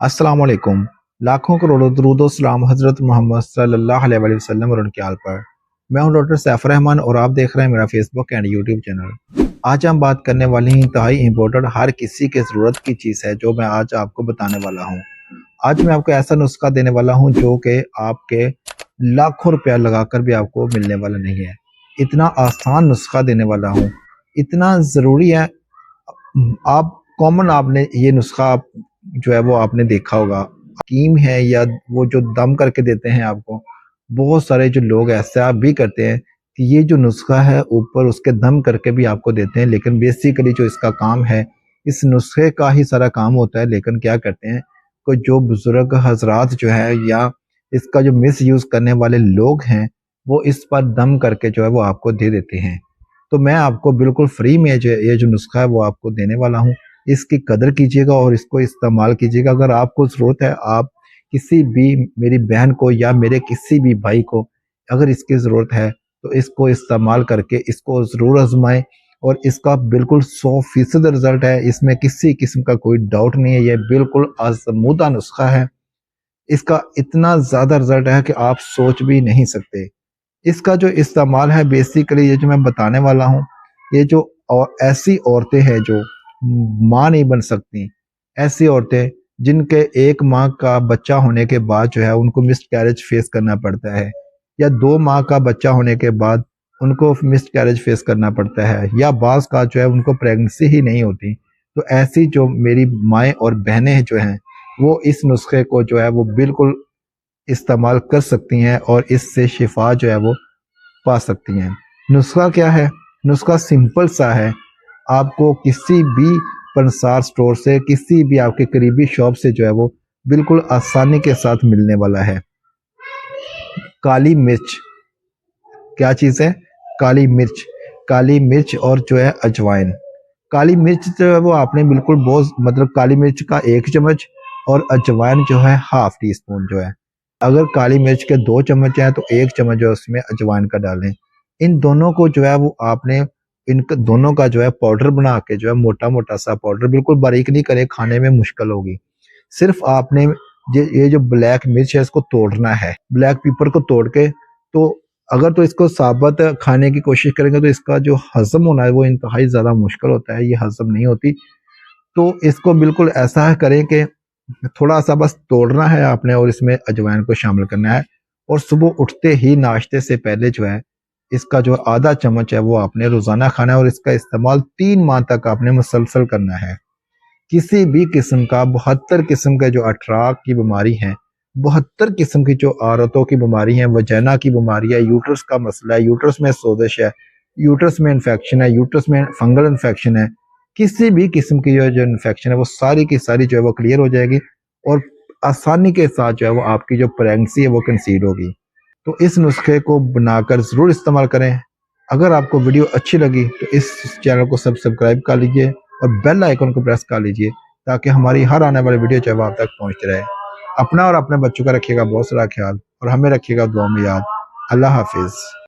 अस्सलाम वालेकुम। लाखों करोड़ों दुरूद सलाम हज़रत मोहम्मद सल्लल्लाहु अलैहि वसल्लम और उनके आल पर। मैं हूं डॉक्टर सैफ रहमान और आप देख रहे हैं मेरा फेसबुक एंड यूट्यूब चैनल। आज हम बात करने वाली हैं इंतहाई इम्पोर्टेंट हर किसी के ज़रूरत की चीज़ है जो मैं आज आपको बताने वाला हूँ। आज मैं आपको ऐसा नुस्खा देने वाला हूँ जो कि आपके लाखों रुपया लगाकर भी आपको मिलने वाला नहीं है। इतना आसान नुस्खा देने वाला हूँ, इतना ज़रूरी है। आप कॉमन आपने ये नुस्खा आप जो है वो आपने देखा होगा। हकीम है या वो जो दम करके देते हैं आपको, बहुत सारे जो लोग ऐसा आप भी करते हैं कि ये जो नुस्खा है ऊपर उसके दम करके भी आपको देते हैं, लेकिन बेसिकली जो इसका काम है इस नुस्खे का ही सारा काम होता है। लेकिन क्या करते हैं कोई जो बुजुर्ग हजरात जो है या इसका जो मिस यूज करने वाले लोग हैं वो इस पर दम करके जो है वो आपको दे देते हैं। तो मैं आपको बिल्कुल फ्री में जो ये जो नुस्खा है वो आपको देने वाला हूँ। इसकी कदर कीजिएगा और इसको इस्तेमाल कीजिएगा। अगर आपको ज़रूरत है, आप किसी भी मेरी बहन को या मेरे किसी भी भाई को अगर इसकी ज़रूरत है तो इसको इस्तेमाल करके इसको ज़रूर आजमाएं और इसका बिल्कुल 100% रिजल्ट है। इसमें किसी किस्म का कोई डाउट नहीं है, ये बिल्कुल आजमूदा नुस्खा है। इसका इतना ज़्यादा रिजल्ट है कि आप सोच भी नहीं सकते। इसका जो इस्तेमाल है बेसिकली ये जो मैं बताने वाला हूँ, ये जो ऐसी औरतें हैं जो माँ नहीं बन सकती, ऐसी औरतें जिनके एक माँ का बच्चा होने के बाद जो है उनको मिसकैरेज फेस करना पड़ता है, या 2 माह का बच्चा होने के बाद उनको मिसकैरेज फेस करना पड़ता है, या बाज़ का जो है उनको प्रेगनेंसी ही नहीं होती। तो ऐसी जो मेरी माएँ और बहनें जो हैं, वो इस नुस्खे को जो है वो बिल्कुल इस्तेमाल कर सकती हैं और इससे शिफा जो है वो पा सकती हैं। नुस्खा क्या है? नुस्खा सिंपल सा है। आपको किसी भी पंसार स्टोर से, किसी भी आपके करीबी शॉप से जो है वो बिल्कुल आसानी के साथ मिलने वाला है। काली मिर्च, क्या चीज़ है? काली मिर्च। काली मिर्च और जो है अजवाइन। काली मिर्च जो है वो आपने बिल्कुल बहुत मतलब काली मिर्च का 1 चम्मच और अजवाइन जो है हाफ टी स्पून जो है। अगर काली मिर्च के 2 चम्मच हैं तो 1 चम्मच जो है उसमें अजवाइन का डालें। इन दोनों को जो है वो आपने इनका दोनों का जो है पाउडर बना के जो है मोटा-मोटा सा पाउडर, बिल्कुल बारीक नहीं करें, खाने में मुश्किल होगी। सिर्फ़ आपने ये जो ब्लैक मिर्च है इसको तोड़ना है। ब्लैक पेपर को तोड़ के, तो अगर तो इसको साबुत खाने की कोशिश करेंगे तो इसका जो हज़म होना है वो इंतहाई ज़्यादा मुश्किल होता है, ये हज़म नहीं होती। तो इसको बिल्कुल ऐसा करें कि थोड़ा-सा बस तोड़ना है आपने और इसमें अजवाइन को शामिल करना है और सुबह उठते ही नाश्ते से पहले जो है इसका जो आधा चम्मच है वो आपने रोज़ाना खाना है और इसका इस्तेमाल 3 माह तक आपने मुसलसल करना है। किसी भी किस्म का 72 किस्म के जो अठराक की बीमारी है, 72 किस्म की जो औरतों की बीमारी है, वजाइना की बीमारी है, यूट्रस का मसला है, यूट्रस में सोजिश है, यूट्रस में इन्फेक्शन है, यूट्रस में फंगल इन्फेक्शन है, किसी भी किस्म की जो इन्फेक्शन है वो सारी की सारी जो है वो क्लियर हो जाएगी और आसानी के साथ जो है वो आपकी जो प्रेगनेंसी है वो कंसीव होगी। तो इस नुस्खे को बनाकर ज़रूर इस्तेमाल करें। अगर आपको वीडियो अच्छी लगी तो इस चैनल को सब्सक्राइब कर लीजिए और बेल आइकन को प्रेस कर लीजिए ताकि हमारी हर आने वाली वीडियो जो है वो आप तक पहुँचती रहे। अपना और अपने बच्चों का रखिएगा बहुत सारा ख्याल और हमें रखिएगा दुआ में याद। अल्लाह हाफिज़।